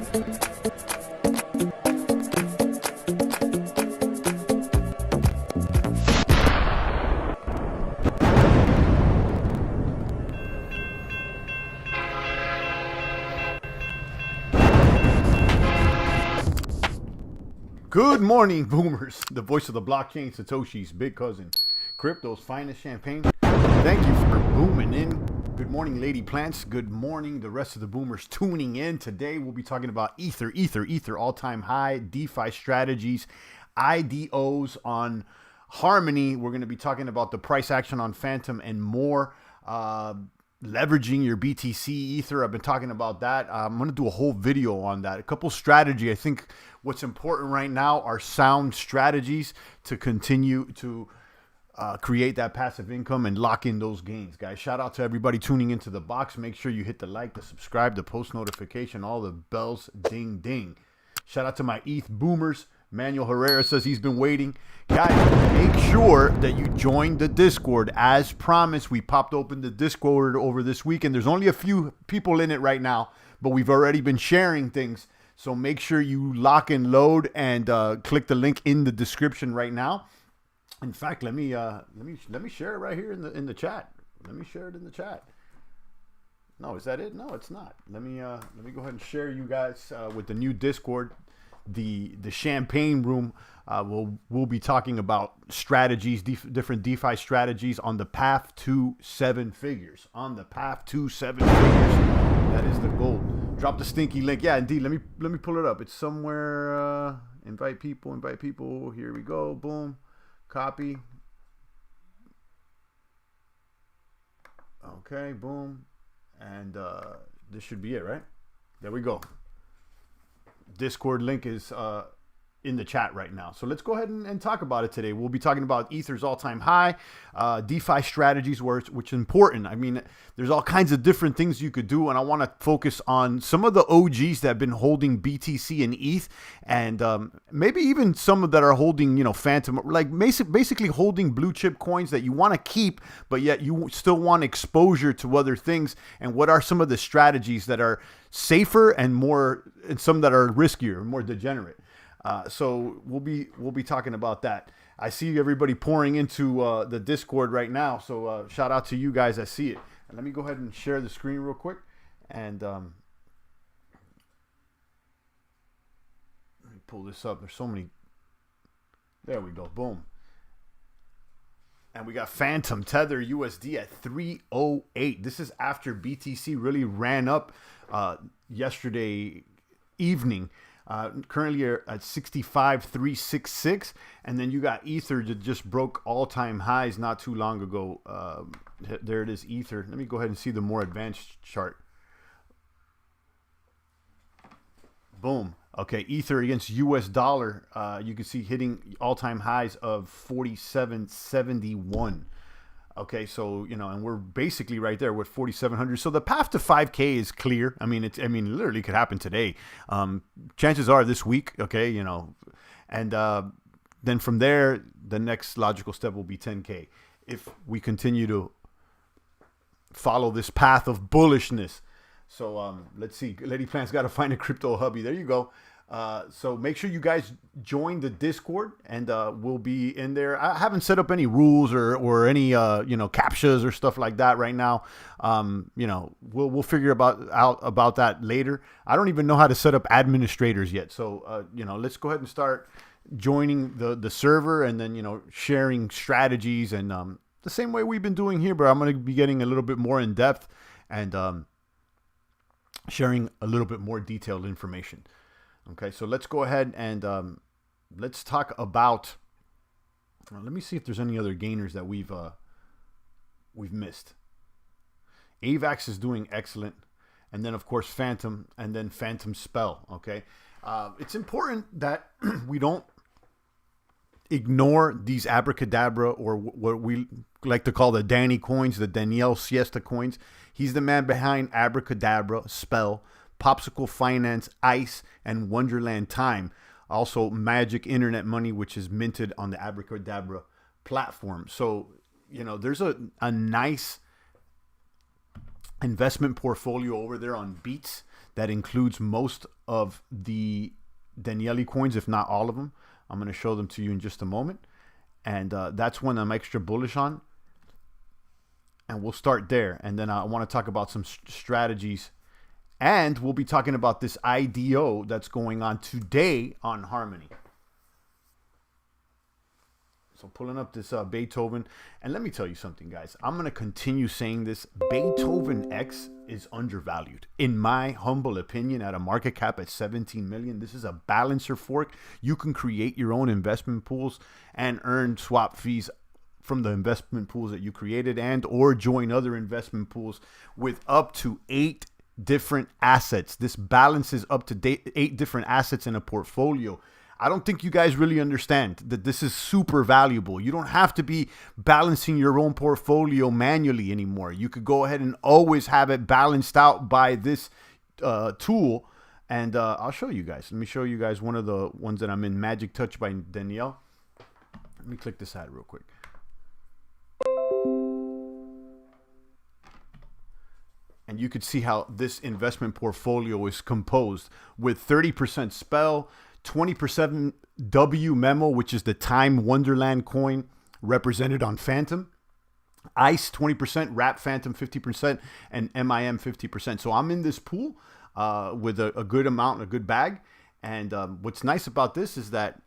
Good morning, boomers. The voice of the blockchain, Satoshi's big cousin, crypto's finest champagne. Thank you for booming in. Good morning, lady plants. Good morning, the rest of the boomers tuning in. Today, we'll be talking about Ether, all-time high, DeFi strategies, IDOs on Harmony. We're going to be talking about the price action on Phantom and more. Leveraging your BTC Ether. I've been talking about that. I'm going to do a whole video on that. A couple strategy. I think what's important right now are sound strategies to continue to create that passive income and lock in those gains, guys. Shout out to everybody tuning into the box. Make sure you hit the like, the subscribe, the post notification, all the bells, ding, ding. Shout out to my ETH boomers. Manuel Herrera says he's been waiting. Guys, make sure that you join the Discord. As promised, we popped open the Discord over this weekend. There's only a few people in it right now, but we've already been sharing things. So make sure you lock and load and click the link in the description right now. In fact, let me share it right here in the chat. Let me share it in the chat. No, is that it? No, it's not. Let me go ahead and share you guys with the new Discord. The champagne room. We'll be talking about strategies, different DeFi strategies on the path to 7 figures. On the path to 7 figures. That is the goal. Drop the stinky link. Yeah, indeed. Let me pull it up. It's somewhere. Invite people. Here we go. Boom. Copy. Okay. Boom. And this should be it, right? There we go. Discord link is in the chat right now. So let's go ahead and talk about it today. We'll be talking about Ether's all-time high, DeFi strategies, which is important. I mean, there's all kinds of different things you could do, and I want to focus on some of the OGs that have been holding BTC and ETH, and maybe even some that are holding, Phantom, like basically holding blue chip coins that you want to keep, but yet you still want exposure to other things. And what are some of the strategies that are safer and some that are riskier, more degenerate? So we'll be talking about that. I see everybody pouring into the Discord right now. So shout out to you guys. I see it. And let me go ahead and share the screen real quick. And let me pull this up. There's so many. There we go. Boom. And we got Phantom Tether USD at 308. This is after BTC really ran up yesterday evening. Currently at 65,366, and then you got Ether that just broke all-time highs not too long ago. There it is, Ether. Let me go ahead and see the more advanced chart. Boom. Okay, Ether against US dollar. You can see hitting all-time highs of 47.71. Okay, so, and we're basically right there with 4,700. So the path to 5K is clear. I mean, literally could happen today. Chances are this week, okay, and then from there, the next logical step will be 10K. If we continue to follow this path of bullishness. So let's see. Lady Plant's got to find a crypto hubby. There you go. So make sure you guys join the Discord, and we'll be in there. I haven't set up any rules or any captchas or stuff like that right now. We'll figure out about that later. I don't even know how to set up administrators yet. So let's go ahead and start joining the server, and then sharing strategies, and the same way we've been doing here. But I'm going to be getting a little bit more in depth and sharing a little bit more detailed information. Okay, so let's go ahead and let's talk about. Let me see if there's any other gainers that we've missed. AVAX is doing excellent, and then of course Phantom, and then Phantom Spell. Okay, it's important that we don't ignore these abracadabra, or what we like to call the Danny coins, the Danielle Siesta coins. He's the man behind Abracadabra, Spell, Popsicle Finance, Ice, and Wonderland Time. Also, Magic Internet Money, which is minted on the Abracadabra platform. So, there's a nice investment portfolio over there on Beats that includes most of the Daniele coins, if not all of them. I'm going to show them to you in just a moment. And that's one I'm extra bullish on. And we'll start there. And then I want to talk about some strategies. And we'll be talking about this IDO that's going on today on Harmony. So pulling up this Beethoven. And let me tell you something, guys. I'm going to continue saying this. Beethoven X is undervalued. In my humble opinion, at a market cap at 17 million, this is a balancer fork. You can create your own investment pools and earn swap fees from the investment pools that you created, and or join other investment pools with up to 8 different assets. This balances up to 8 different assets in a portfolio. I don't think you guys really understand that this is super valuable. You don't have to be balancing your own portfolio manually anymore. You could go ahead and always have it balanced out by this tool. And I'll show you guys. Let me show you guys one of the ones that I'm in, Magic Touch by Danielle. Let me click this ad real quick. And you could see how this investment portfolio is composed with 30% Spell, 20% W Memo, which is the Time Wonderland coin represented on FANTOM. ICE 20%, Wrap Phantom 50%, and MIM 50%. So I'm in this pool with a good amount, a good bag. And what's nice about this is that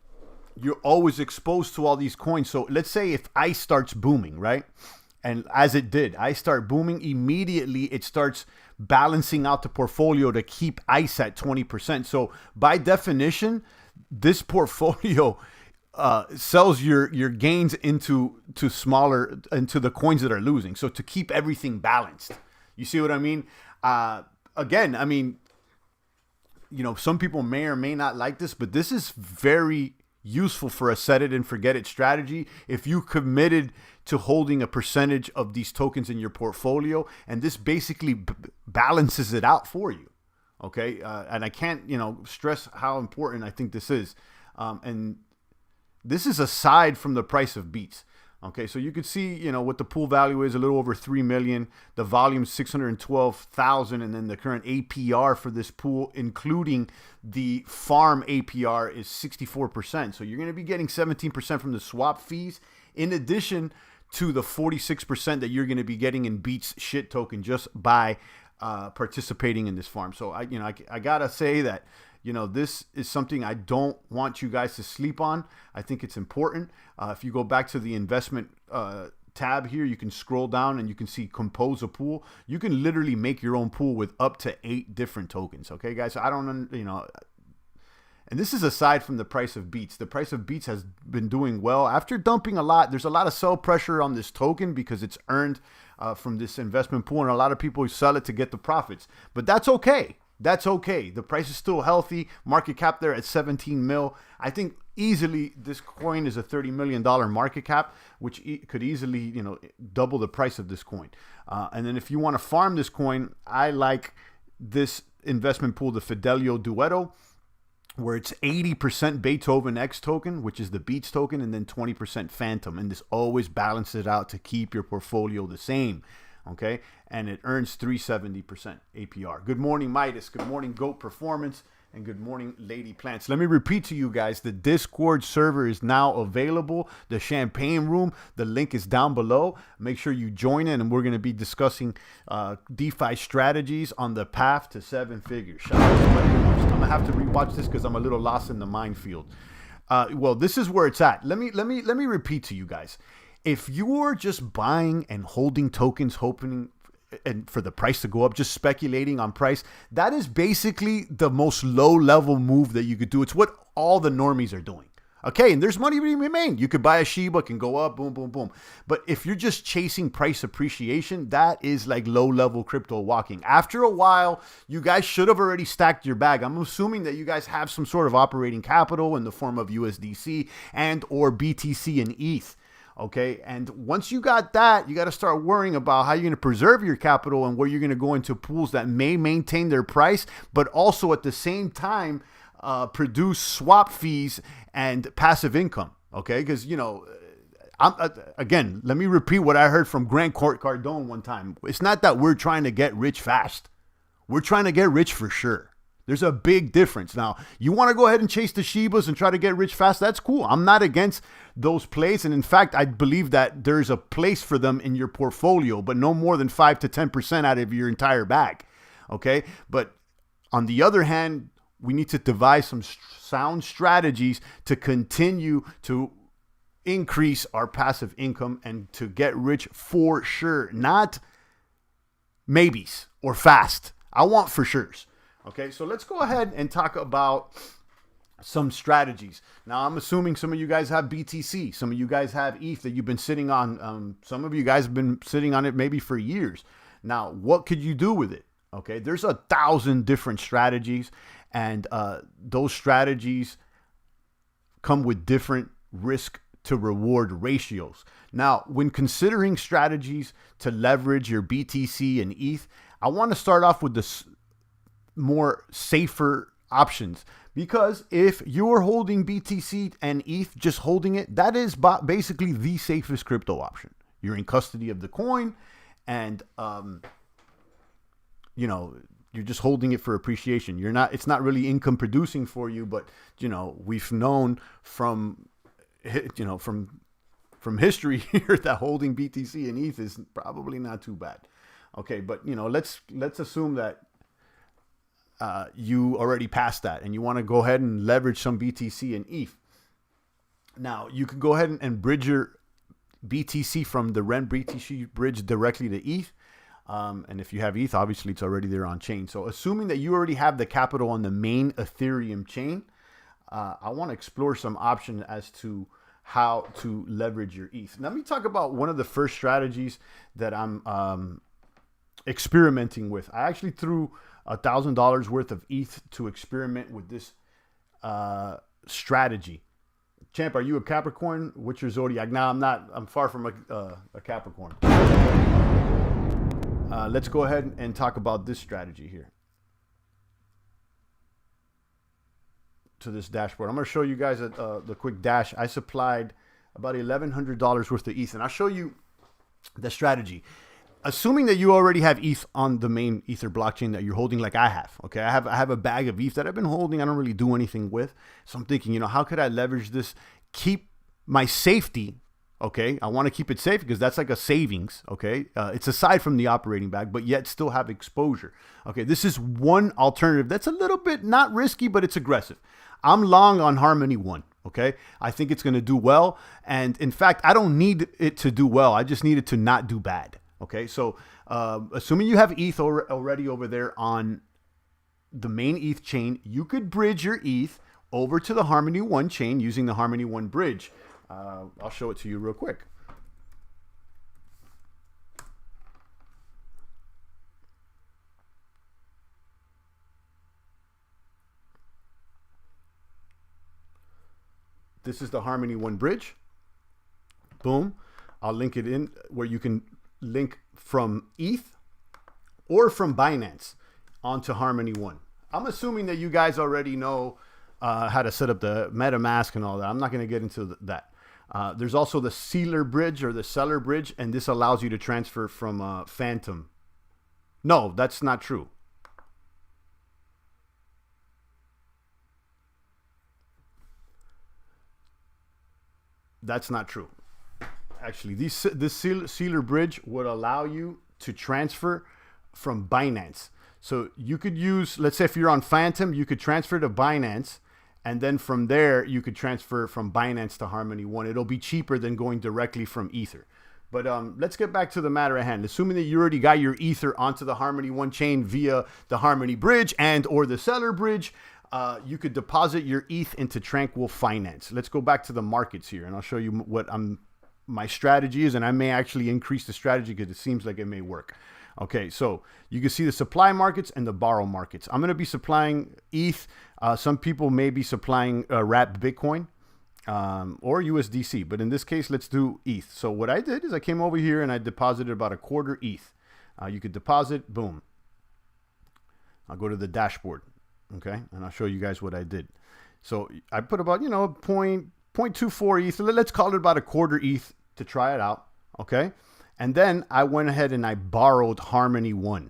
you're always exposed to all these coins. So let's say if ICE starts booming, right? And as it did, ICE start booming, immediately it starts balancing out the portfolio to keep ICE at 20%. So by definition, this portfolio sells your gains into the coins that are losing. So to keep everything balanced, you see what I mean? Again, I mean, you know, some people may or may not like this, but this is very useful for a set it and forget it strategy. If you committed to holding a percentage of these tokens in your portfolio, and this basically balances it out for you. Okay. And I can't, you know, stress how important I think this is. And this is aside from the price of beats. Okay. So you could see, you know, what the pool value is, a little over 3 million, the volume 612,000. And then the current APR for this pool, including the farm APR, is 64%. So you're going to be getting 17% from the swap fees, in addition to the 46% that you're going to be getting in Beats shit token just by participating in this farm. So I gotta say that, you know, this is something I don't want you guys to sleep on. I think it's important. If you go back to the investment tab here, you can scroll down and you can see compose a pool. You can literally make your own pool with up to 8 different tokens. Okay, guys. So I don't, you know. And this is aside from the price of Beats. The price of Beats has been doing well. After dumping a lot, there's a lot of sell pressure on this token because it's earned from this investment pool. And a lot of people sell it to get the profits. But that's okay. That's okay. The price is still healthy. Market cap there at 17 mil. I think easily this coin is a $30 million market cap, which could easily, you know, double the price of this coin. And then if you want to farm this coin, I like this investment pool, the Fidelio Duetto, where it's 80% Beethoven X token, which is the Beats token, and then 20% Phantom. And this always balances it out to keep your portfolio the same. Okay. And it earns 370% APR. Good morning, Midas. Good morning, Goat Performance. And good morning, Lady Plants. Let me repeat to you guys, the Discord server is now available. The Champagne Room, the link is down below. Make sure you join in, and we're going to be discussing DeFi strategies on the path to 7 figures. Shout out to my viewers. I'm going to have to rewatch this because I'm a little lost in the minefield. Well, this is where it's at. Let me repeat to you guys. If you're just buying and holding tokens, hoping and for the price to go up, just speculating on price, that is basically the most low-level move that you could do. It's what all the normies are doing. Okay, and there's money to be made. You could buy a Shiba, can go up, boom, boom, boom. But if you're just chasing price appreciation, that is like low-level crypto walking. After a while, you guys should have already stacked your bag. I'm assuming that you guys have some sort of operating capital in the form of USDC and or BTC and ETH. Okay, and once you got that, you got to start worrying about how you're going to preserve your capital and where you're going to go into pools that may maintain their price, but also at the same time produce swap fees and passive income. Okay, because, you know, again, let me repeat what I heard from Grant Cardone one time. It's not that we're trying to get rich fast. We're trying to get rich for sure. There's a big difference. Now, you want to go ahead and chase the Shibas and try to get rich fast? That's cool. I'm not against those plays. And in fact, I believe that there's a place for them in your portfolio, but no more than 5 to 10% out of your entire bag. Okay. But on the other hand, we need to devise some sound strategies to continue to increase our passive income and to get rich for sure. Not maybes or fast. I want for sure's. Okay, so let's go ahead and talk about some strategies. Now, I'm assuming some of you guys have BTC. Some of you guys have ETH that you've been sitting on. Some of you guys have been sitting on it maybe for years. Now, what could you do with it? Okay, there's 1,000 different strategies, and those strategies come with different risk to reward ratios. Now, when considering strategies to leverage your BTC and ETH, I want to start off with the more safer options, because if you're holding BTC and ETH, just holding it, that is basically the safest crypto option. You're in custody of the coin, and you know, you're just holding it for appreciation. It's not really income producing for you, but you know, we've known from history here that holding BTC and ETH is probably not too bad. Okay, but you know, let's assume that you already passed that and you want to go ahead and leverage some BTC and ETH. Now, you can go ahead and bridge your BTC from the Rent BTC bridge directly to ETH. And if you have ETH, obviously it's already there on chain. So assuming that you already have the capital on the main Ethereum chain, I want to explore some options as to how to leverage your ETH. Let me talk about one of the first strategies that I'm experimenting with. I actually threw $1,000 worth of ETH to experiment with this strategy. Champ, are you a Capricorn? What's your zodiac? Now, I'm not. I'm far from a Capricorn. Let's go ahead and talk about this strategy here. To this dashboard, I'm going to show you guys the quick dash. I supplied about $1,100 worth of ETH, and I'll show you the strategy. Assuming that you already have ETH on the main Ether blockchain that you're holding, like I have. Okay, I have a bag of ETH that I've been holding. I don't really do anything with. So I'm thinking, you know, how could I leverage this, keep my safety? Okay, I want to keep it safe because that's like a savings. Okay, it's aside from the operating bag, but yet still have exposure. Okay, this is one alternative that's a little bit not risky, but it's aggressive. I'm long on Harmony One. Okay, I think it's going to do well, and in fact, I don't need it to do well. I just need it to not do bad. Okay, so assuming you have ETH already over there on the main ETH chain, you could bridge your ETH over to the Harmony One chain using the Harmony One bridge. I'll show it to you real quick. This is the Harmony One bridge. Boom. I'll link it in where you can link from ETH or from Binance onto Harmony One. I'm assuming that you guys already know how to set up the MetaMask and all that. I'm not going to get into that. There's also the sealer bridge or the seller bridge, and this allows you to transfer from FANTOM. No, that's not true. That's not true. Actually, this sealer bridge would allow you to transfer from Binance. So you could use, let's say if you're on FANTOM, you could transfer to Binance, and then from there, you could transfer from Binance to Harmony One. It'll be cheaper than going directly from Ether. But let's get back to the matter at hand. Assuming that you already got your Ether onto the Harmony One chain via the Harmony bridge and or the seller bridge, you could deposit your ETH into Tranquil Finance. Let's go back to the markets here, and I'll show you what my strategy is, and I may actually increase the strategy because it seems like it may work. Okay, so you can see the supply markets and the borrow markets. I'm going to be supplying ETH. Some people may be supplying wrapped Bitcoin or USDC, but in this case, let's do ETH. So what I did is I came over here and I deposited about a quarter ETH. You could deposit, boom. I'll go to the dashboard, okay, and I'll show you guys what I did. So I put about, 0.24 ETH. Let's call it about a quarter ETH to try it out, okay? And then I went ahead and I borrowed Harmony One,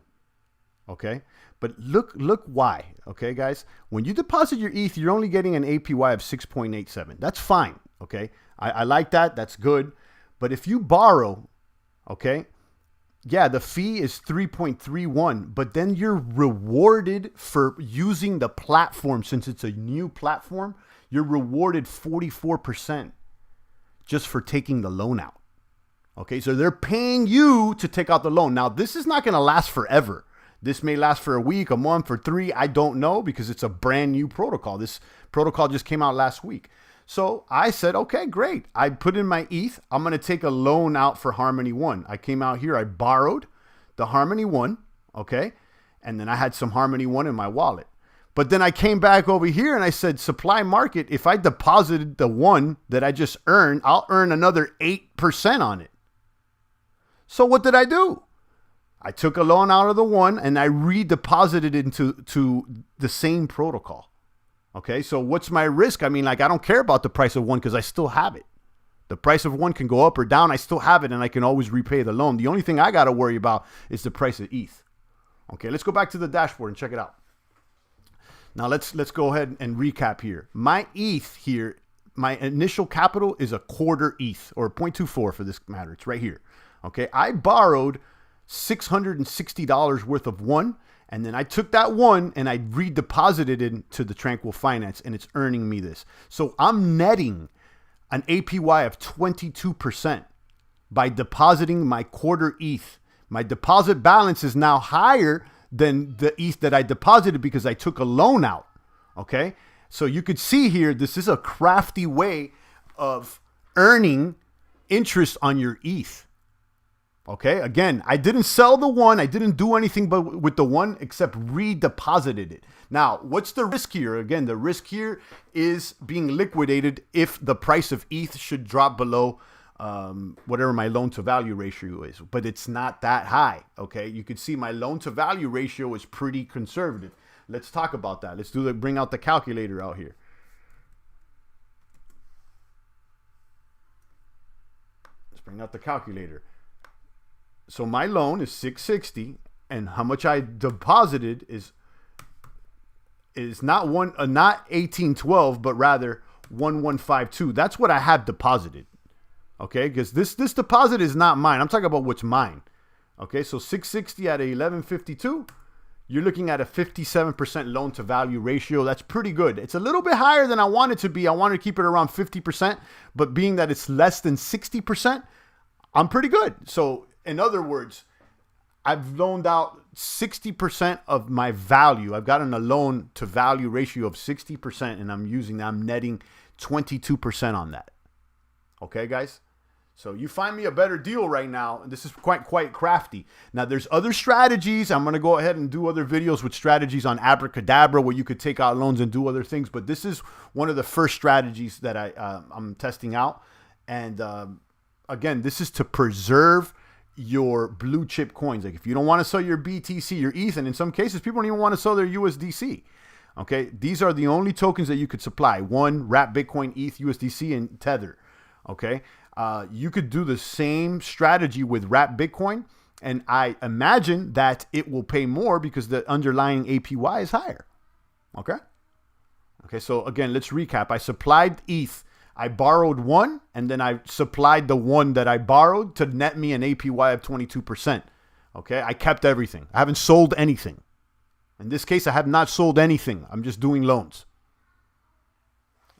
okay? But look why, okay, guys? When you deposit your ETH, you're only getting an APY of 6.87. That's fine, okay? I like that. That's good. But if you borrow, okay, yeah, the fee is 3.31, but then you're rewarded for using the platform. Since it's a new platform, you're rewarded 44% just for taking the loan out. Okay, so they're paying you to take out the loan. Now, this is not going to last forever. This may last for a week, a month, or 3. I don't know, because it's a brand new protocol. This protocol just came out last week. So I said, okay, great. I put in my ETH. I'm going to take a loan out for Harmony 1. I came out here. I borrowed the Harmony 1, okay? And then I had some Harmony 1 in my wallet. But then I came back over here and I said, supply market, if I deposited the 1 that I just earned, I'll earn another 8% on it. So what did I do? I took a loan out of the 1 and I redeposited it into the same protocol. Okay, so what's my risk? I mean, like, I don't care about the price of 1 because I still have it. The price of 1 can go up or down. I still have it, and I can always repay the loan. The only thing I got to worry about is the price of ETH. Okay, let's go back to the dashboard and check it out. Now, let's go ahead and recap here. My ETH here, my initial capital is a quarter ETH, or 0.24 for this matter. It's right here. Okay, I borrowed $660 worth of 1. And then I took that 1 and I redeposited it into the Tranquil Finance, and it's earning me this. So I'm netting an APY of 22% by depositing my quarter ETH. My deposit balance is now higher than the ETH that I deposited because I took a loan out. Okay. So you could see here, this is a crafty way of earning interest on your ETH. Okay, again, I didn't sell the 1. I didn't do anything but with the 1 except redeposited it. Now, what's the risk here? Again, the risk here is being liquidated if the price of ETH should drop below whatever my loan to value ratio is. But it's not that high, okay? You can see my loan to value ratio is pretty conservative. Let's talk about that. Let's bring out the calculator out here. Let's bring out the calculator. So my loan is 660, and how much I deposited is not 1812, but rather 1152. That's what I have deposited. Okay, because this deposit is not mine. I'm talking about what's mine. Okay, so 660 at 1152, you're looking at a 57% loan to value ratio. That's pretty good. It's a little bit higher than I want it to be. I wanted to keep it around 50%, but being that it's less than 60%, I'm pretty good. So in other words, I've loaned out 60% of my value. I've gotten a loan to value ratio of 60%, and I'm netting 22% on that. Okay, guys? So you find me a better deal right now. This is quite crafty. Now, there's other strategies. I'm going to go ahead and do other videos with strategies on Abracadabra where you could take out loans and do other things. But this is one of the first strategies that I'm testing out. And again, this is to preserve your blue chip coins. Like if you don't want to sell your BTC, your ETH, and in some cases, people don't even want to sell their USDC. Okay, these are the only tokens that you could supply. One, Wrap Bitcoin, ETH, USDC, and Tether. Okay, you could do the same strategy with Wrap Bitcoin, and I imagine that it will pay more because the underlying APY is higher. Okay. Okay, so again, let's recap. I supplied ETH. I borrowed 1, and then I supplied the 1 that I borrowed to net me an APY of 22%. Okay, I kept everything. I haven't sold anything. In this case, I have not sold anything. I'm just doing loans.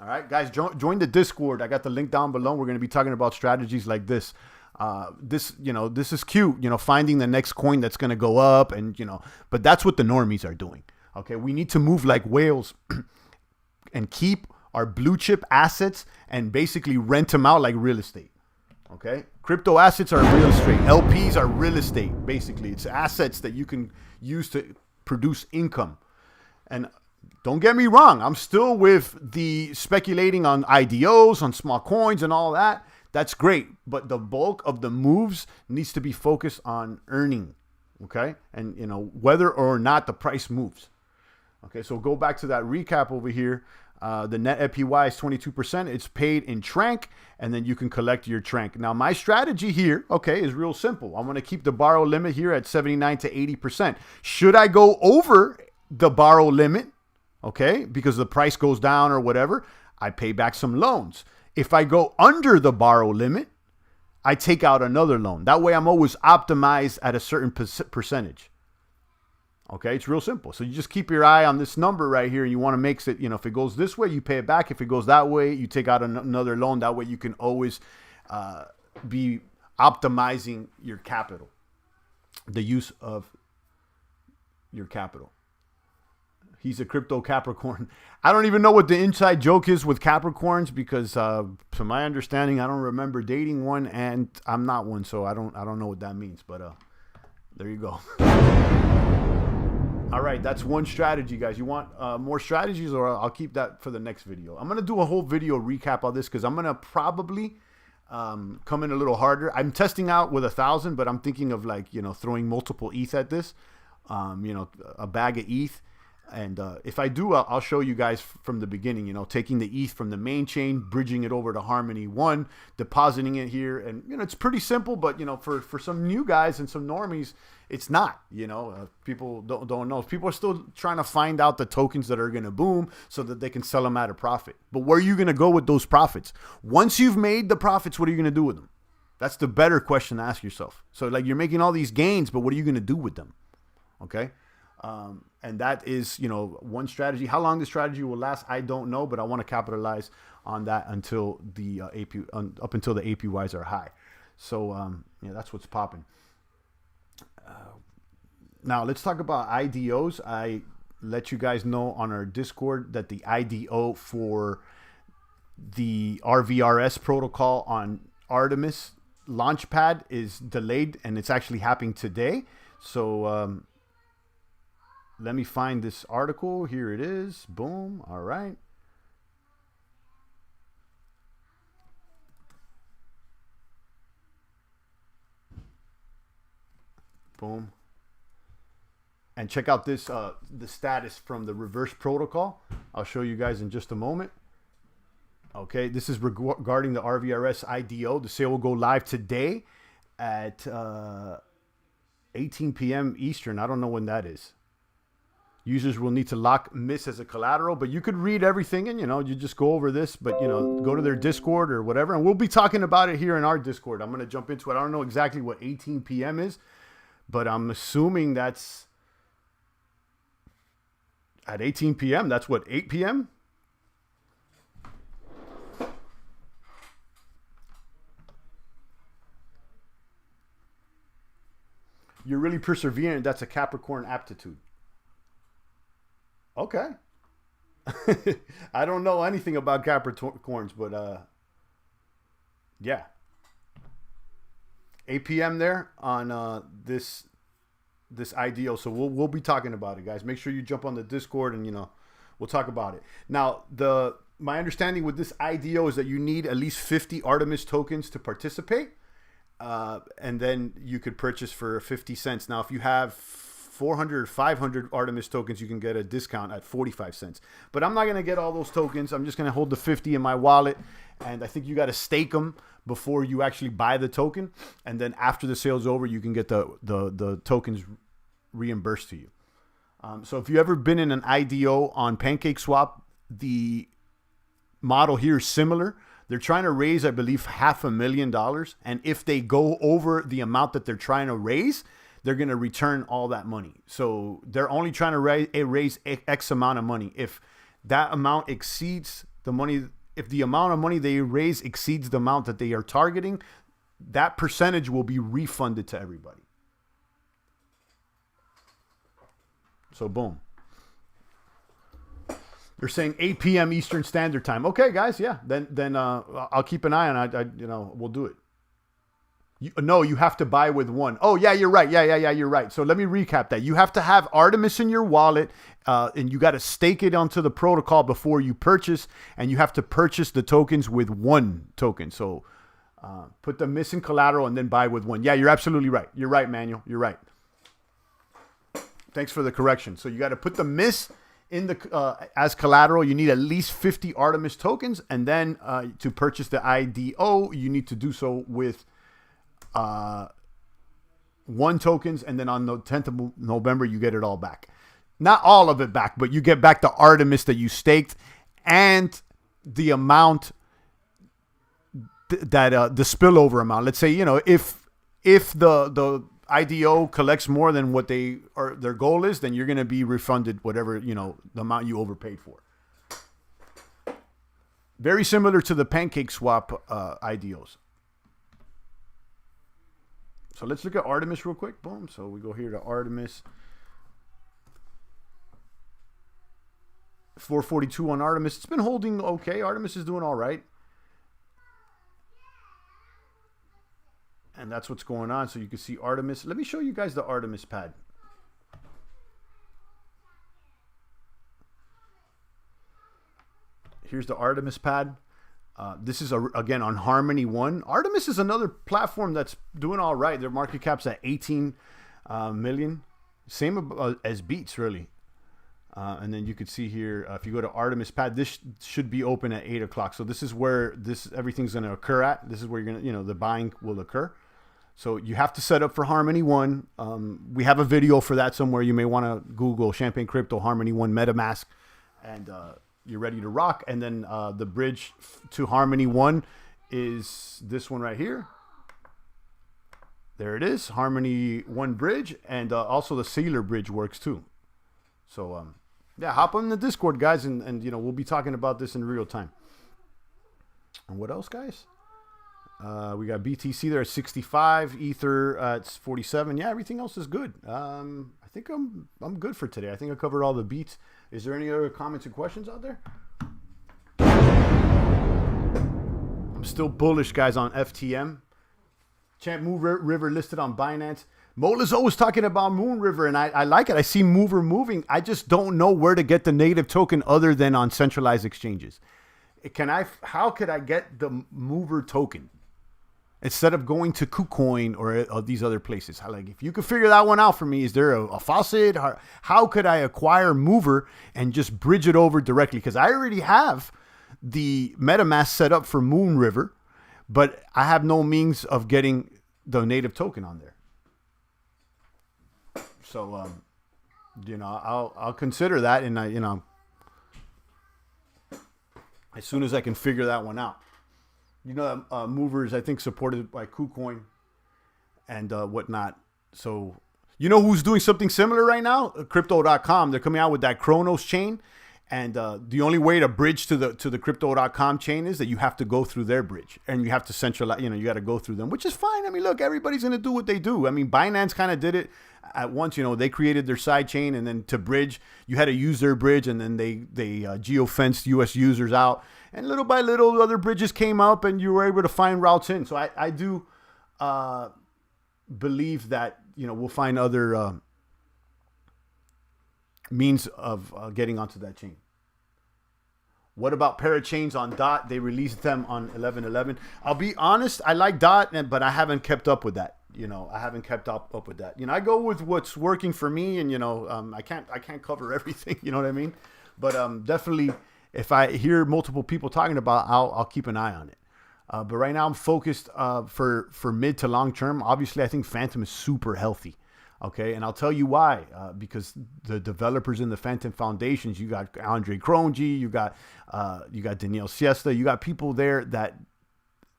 All right, guys, join the Discord. I got the link down below. We're going to be talking about strategies like this. This is cute, finding the next coin that's going to go up, and, but that's what the normies are doing. Okay, we need to move like whales and keep our blue chip assets and basically rent them out like real estate. Okay, crypto assets are real estate. LPs are real estate. Basically, it's assets that you can use to produce income. And don't get me wrong, I'm still with the speculating on IDOs, on small coins, and all that. That's great, but the bulk of the moves needs to be focused on earning. Okay, and whether or not the price moves. Okay, so go back to that recap over here. The net APY is 22%. It's paid in trank, and then you can collect your trank. Now, my strategy here, okay, is real simple. I'm going to keep the borrow limit here at 79 to 80%. Should I go over the borrow limit, okay, because the price goes down or whatever, I pay back some loans. If I go under the borrow limit, I take out another loan. That way I'm always optimized at a certain percentage. Okay, it's real simple. So you just keep your eye on this number right here, and you want to make it, if it goes this way, you pay it back. If it goes that way, you take out another loan. That way you can always be optimizing your capital, the use of your capital. He's a crypto Capricorn. I don't even know what the inside joke is with Capricorns because, to my understanding, I don't remember dating one, and I'm not one, so I don't know what that means. But there you go. All right, that's one strategy, guys. You want more strategies, or I'll keep that for the next video. I'm gonna do a whole video recap of this because I'm gonna probably come in a little harder. I'm testing out with 1,000, but I'm thinking of throwing multiple ETH at this. A bag of ETH. And if I do, I'll show you guys from the beginning, taking the ETH from the main chain, bridging it over to Harmony 1, depositing it here. And, it's pretty simple, but, for some new guys and some normies, it's not, people don't know. People are still trying to find out the tokens that are going to boom so that they can sell them at a profit. But where are you going to go with those profits? Once you've made the profits, what are you going to do with them? That's the better question to ask yourself. So you're making all these gains, but what are you going to do with them? Okay. And that is, one strategy. How long the strategy will last, I don't know, but I want to capitalize on that until the up until the APYs are high. So, that's what's popping. Now let's talk about IDOs. I let you guys know on our Discord that the IDO for the RVRS protocol on Artemis Launchpad is delayed, and it's actually happening today. So, let me find this article. Here it is. Boom. All right. Boom. And check out this, the status from the reverse protocol. I'll show you guys in just a moment. Okay, this is regarding the RVRS IDO. The sale will go live today at 18 p.m. Eastern. I don't know when that is. Users will need to lock MIS as a collateral, but you could read everything and, you just go over this, but, go to their Discord or whatever. And we'll be talking about it here in our Discord. I'm going to jump into it. I don't know exactly what 18 p.m. is, but I'm assuming that's at 18 p.m. That's what, 8 p.m.? You're really persevering. That's a Capricorn aptitude. Okay. I don't know anything about Capricorns, but yeah. 8 p.m. there on this IDO. So we'll be talking about it, guys. Make sure you jump on the Discord and we'll talk about it. Now, my understanding with this IDO is that you need at least 50 Artemis tokens to participate. And then you could purchase for 50 cents. Now, if you have 400 or 500 Artemis tokens, you can get a discount at 45 cents. But I'm not going to get all those tokens. I'm just going to hold the 50 in my wallet. And I think you got to stake them before you actually buy the token. And then after the sale's over, you can get the tokens reimbursed to you. So if you've ever been in an IDO on PancakeSwap, the model here is similar. They're trying to raise, I believe, $500,000. And if they go over the amount that they're trying to raise, they're going to return all that money. So they're only trying to raise X amount of money. If that amount exceeds the money, if the amount of money they raise exceeds the amount that they are targeting, that percentage will be refunded to everybody. So boom. They're saying 8 p.m. Eastern Standard Time. Okay, guys, yeah. Then I'll keep an eye on it. We'll do it. No, you have to buy with one. Oh, yeah, you're right. Yeah, you're right. So let me recap that. You have to have Artemis in your wallet, and you got to stake it onto the protocol before you purchase, and you have to purchase the tokens with one token. So put the missing collateral and then buy with one. Yeah, you're absolutely right. You're right, Manuel. You're right. Thanks for the correction. So you got to put the miss in the as collateral, you need at least 50 Artemis tokens, and then to purchase the IDO, you need to do so with 1 tokens, and then on the 10th of November, you get it all back. Not all of it back, but you get back the Artemis that you staked and the amount that the spillover amount. Let's say, you know, if the IDO collects more than what their goal is, then you're going to be refunded whatever, you know, the amount you overpaid for. Very similar to the pancake swap IDOs. So let's look at Artemis real quick. Boom. So we go here to Artemis. 442 on Artemis. It's been holding okay. Artemis is doing all right. And that's what's going on. So you can see Artemis. Let me show you guys the Artemis pad. Here's the Artemis pad. This is, again, on Harmony 1. Artemis is another platform that's doing all right. Their market cap's at 18 million. Same as Beats, really. And then you could see here, if you go to Artemis pad, this should be open at 8 o'clock. So this is where everything's going to occur at. This is where you're going to, you know, the buying will occur. So you have to set up for Harmony 1. We have a video for that somewhere. You may want to Google Champagne Crypto Harmony 1 MetaMask, and you're ready to rock. And then the bridge to Harmony 1 is this one right here. There it is, Harmony 1 bridge, and also the Sailor bridge works too. So yeah, hop on the Discord, guys, and you know, we'll be talking about this in real time. And what else, guys? We got BTC there at 65, Ether at 47. Yeah, everything else is good. I think I'm good for today. I think I covered all the beats. Is there any other comments and questions out there? I'm still bullish, guys, on FTM. Champ Moon River listed on Binance. Mola's always talking about Moon River, and I like it. I see Mover moving. I just don't know where to get the native token other than on centralized exchanges. How could I get the Mover token instead of going to KuCoin or these other places? Like, if you could figure that one out for me, is there a faucet? How could I acquire Mover and just bridge it over directly? Because I already have the MetaMask set up for Moon River, but I have no means of getting the native token on there. So, you know, I'll consider that, and you know, as soon as I can figure that one out. You know, Mover is, I think, supported by KuCoin and whatnot. So, you know who's doing something similar right now? Crypto.com. They're coming out with that Chronos chain, and the only way to bridge to the Crypto.com chain is that you have to go through their bridge, and you have to centralize. You know, you got to go through them, which is fine. I mean, look, everybody's going to do what they do. I mean, Binance kind of did it at once. You know, they created their side chain, and then to bridge, you had to use their bridge, and then they geo-fenced U.S. users out. And little by little, other bridges came up, and you were able to find routes in. So I do believe that, you know, we'll find other means of getting onto that chain. What about parachains on DOT? They released them on 11/11. I'll be honest, I like DOT, but I haven't kept up with that. You know, I haven't kept up with that. You know, I go with what's working for me, and you know, I can't cover everything. You know what I mean? But definitely, if I hear multiple people talking about, I'll keep an eye on it. But right now, I'm focused for mid to long term. Obviously, I think FANTOM is super healthy. Okay, and I'll tell you why. Because the developers in the FANTOM foundations, you got Andre Cronje, you got Danielle Siesta, you got people there that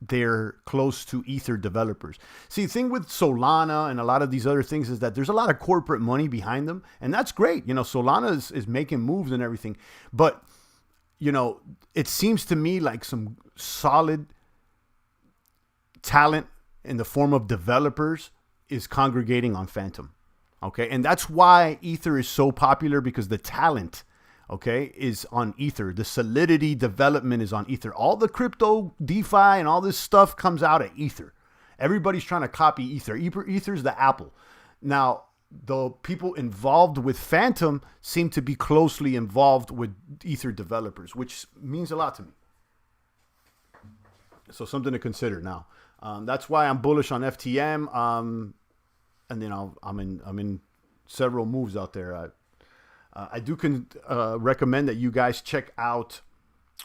they're close to Ether developers. See, the thing with Solana and a lot of these other things is that there's a lot of corporate money behind them, and that's great. You know, Solana is making moves and everything, but you know, it seems to me like some solid talent in the form of developers is congregating on FANTOM. Okay, and that's why Ether is so popular, because the talent, okay, is on Ether. The Solidity development is on Ether. All the crypto, DeFi, and all this stuff comes out of Ether. Everybody's trying to copy Ether. Ether's the Apple. Now, the people involved with FANTOM seem to be closely involved with Ether developers, which means a lot to me. So something to consider now. That's why I'm bullish on FTM. And then I'm in several moves out there. I do recommend that you guys check out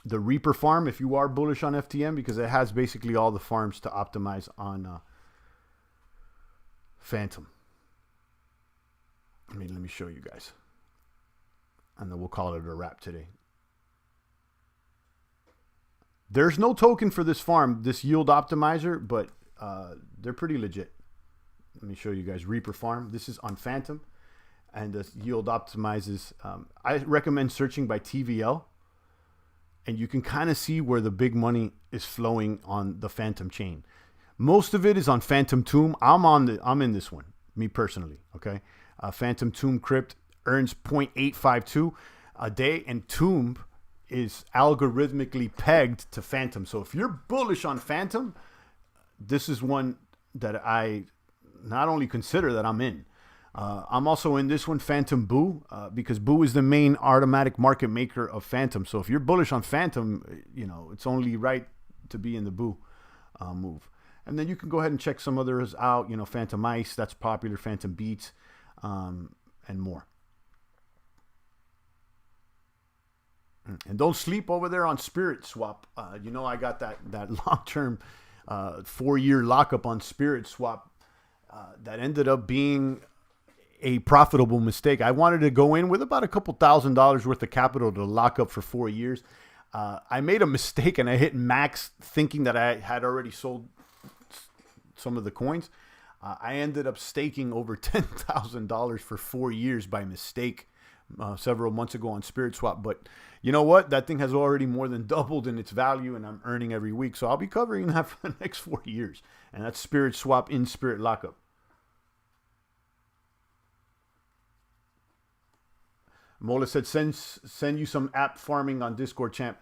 the Reaper farm if you are bullish on FTM, because it has basically all the farms to optimize on Phantom. Let me show you guys, and then we'll call it a wrap today. There's no token for this farm, this yield optimizer, but they're pretty legit. Let me show you guys Reaper farm. This is on Phantom, and the yield optimizes. I recommend searching by TVL, and you can kind of see where the big money is flowing on the Phantom chain. Most of it is on Phantom Tomb. I'm in this one, me personally. Okay, Phantom Tomb Crypt earns 0.852 a day, and Tomb is algorithmically pegged to Phantom. So if you're bullish on Phantom, this is one that I not only consider that I'm in. I'm also in this one, Phantom Boo, because Boo is the main automatic market maker of Phantom. So if you're bullish on Phantom, you know, it's only right to be in the Boo move. And then you can go ahead and check some others out, you know, Phantom Ice, that's popular, Phantom Beats, and more. And don't sleep over there on Spirit Swap. You know, I got that long-term 4-year lockup on Spirit Swap that ended up being a profitable mistake. I wanted to go in with about a couple $1,000s worth of capital to lock up for 4 years. I made a mistake and I hit max thinking that I had already sold some of the coins. I ended up staking over $10,000 for 4 years by mistake several months ago on Spirit Swap. But you know what? That thing has already more than doubled in its value, and I'm earning every week. So I'll be covering that for the next 4 years. And that's Spirit Swap in Spirit Lockup. Mola said, send you some app farming on Discord, champ.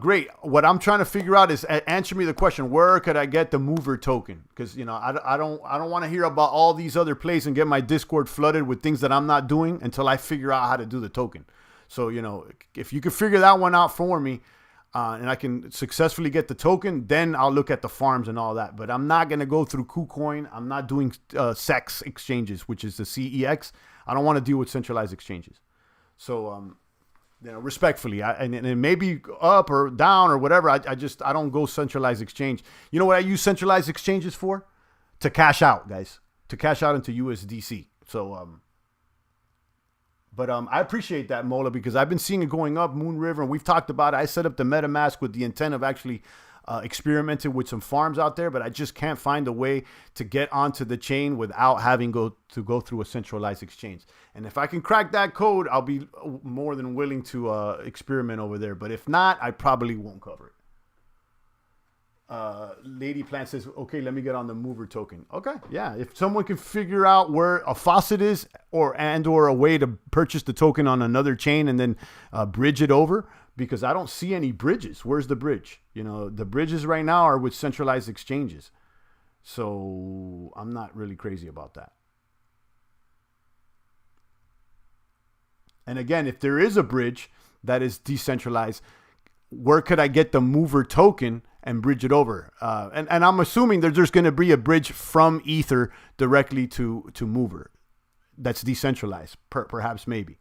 Great. What I'm trying to figure out is answer me the question: where could I get the mover token? Because you know I don't want to hear about all these other plays and get my Discord flooded with things that I'm not doing until I figure out how to do the token. So you know, if you can figure that one out for me, and I can successfully get the token, then I'll look at the farms and all that. But I'm not gonna go through KuCoin. I'm not doing SEX exchanges, which is the CEX. I don't want to deal with centralized exchanges. So you know, respectfully, and it may be up or down or whatever. I don't go centralized exchange. You know what I use centralized exchanges for? To cash out, guys. To cash out into USDC. So, but I appreciate that, Mola, because I've been seeing it going up, Moon River, and we've talked about it. I set up the MetaMask with the intent of actually experimenting with some farms out there, but I just can't find a way to get onto the chain without having to go through a centralized exchange. And if I can crack that code, I'll be more than willing to experiment over there. But if not, I probably won't cover it. Lady Plant says, okay, let me get on the mover token. Okay, yeah. If someone can figure out where a faucet is or a way to purchase the token on another chain and then bridge it over, because I don't see any bridges. Where's the bridge? You know, the bridges right now are with centralized exchanges. So I'm not really crazy about that. And again, if there is a bridge that is decentralized, where could I get the mover token and bridge it over? And I'm assuming that there's going to be a bridge from Ether directly to mover that's decentralized, perhaps, maybe.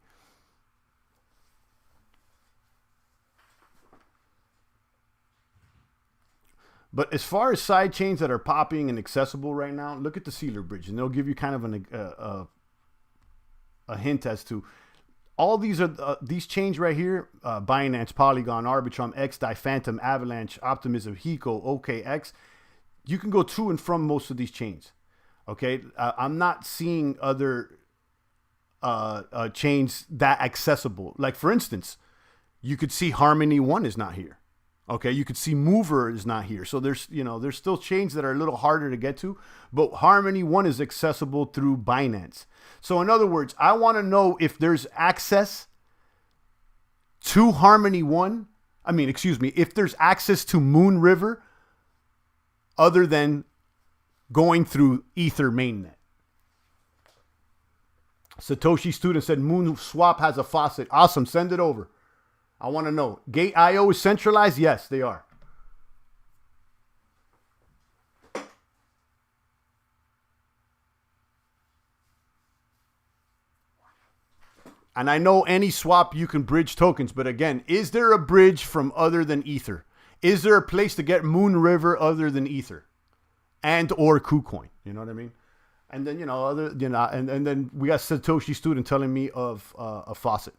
But as far as side chains that are popping and accessible right now, look at the Sealer Bridge, and they'll give you kind of a hint as to all these are these chains right here: Binance, Polygon, Arbitrum, XDAI, Phantom, Avalanche, Optimism, Hiko, OKX. You can go to and from most of these chains. Okay, I'm not seeing other chains that accessible. Like for instance, you could see Harmony One is not here. Okay, you could see Mover is not here. So there's still chains that are a little harder to get to, but Harmony One is accessible through Binance. So in other words, I want to know if there's access to Harmony One. If there's access to Moon River other than going through Ether mainnet. Satoshi Student said Moon Swap has a faucet. Awesome, send it over. I want to know. Gate.io is centralized? Yes, they are. And I know any swap you can bridge tokens, but again, is there a bridge from other than Ether? Is there a place to get Moon River other than Ether and or KuCoin? You know what I mean? And then, and then we got Satoshi student telling me of a faucet.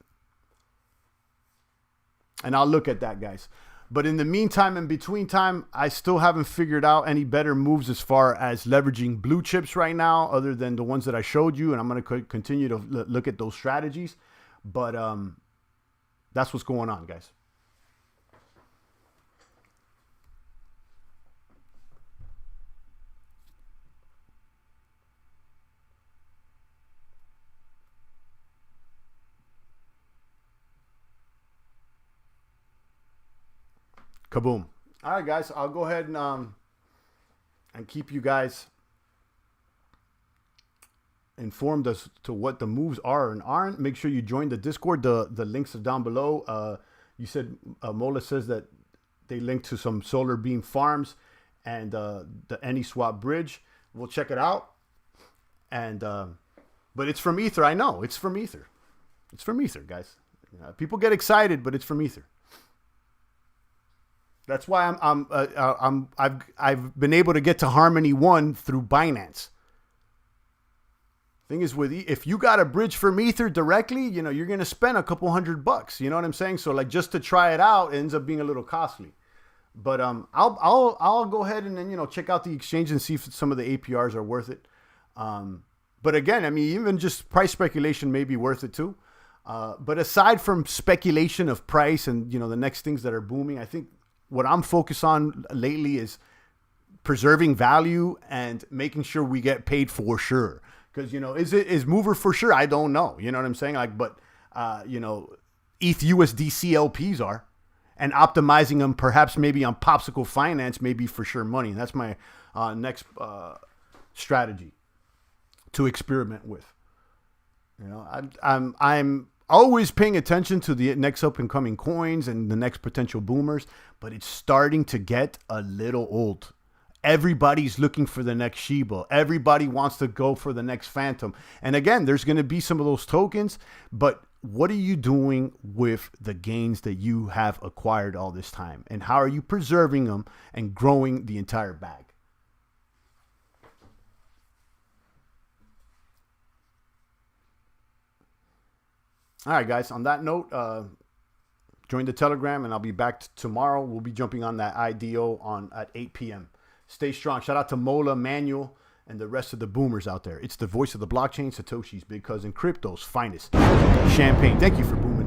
And I'll look at that, guys. But in the meantime, in between time, I still haven't figured out any better moves as far as leveraging blue chips right now, other than the ones that I showed you. And I'm going to continue to look at those strategies. But that's what's going on, guys. Kaboom. All right, guys, I'll go ahead and keep you guys informed as to what the moves are and aren't. Make sure you join the Discord. The links are down below. You said Mola says that they link to some solar beam farms and the AnySwap bridge. We'll check it out. And but it's from Ether. I know it's from Ether. It's from Ether, guys. People get excited, but it's from Ether. That's why I've been able to get to Harmony 1 through Binance. Thing is, if you got a bridge from Ether directly, you're going to spend a couple $100. You know what I'm saying? So like just to try it out, it ends up being a little costly. But I'll go ahead and then check out the exchange and see if some of the APRs are worth it. But again, I mean, even just price speculation may be worth it too. But aside from speculation of price and the next things that are booming, I think what I'm focused on lately is preserving value and making sure we get paid for sure. Because, is Mover for sure? I don't know. You know what I'm saying? But ETH USD CLPs are, and optimizing them perhaps maybe on Popsicle Finance, maybe for sure money. And that's my next strategy to experiment with. I'm always paying attention to the next up and coming coins and the next potential boomers, but it's starting to get a little old. Everybody's looking for the next Shiba. Everybody wants to go for the next Phantom. And again, there's going to be some of those tokens, but what are you doing with the gains that you have acquired all this time? And how are you preserving them and growing the entire bag? All right, guys, on that note, join the Telegram, and I'll be back tomorrow. We'll be jumping on that IDO at 8 p.m. Stay strong. Shout out to Mola, Manuel, and the rest of the boomers out there. It's the voice of the blockchain, Satoshi's big cousin, crypto's finest champagne. Thank you for booming.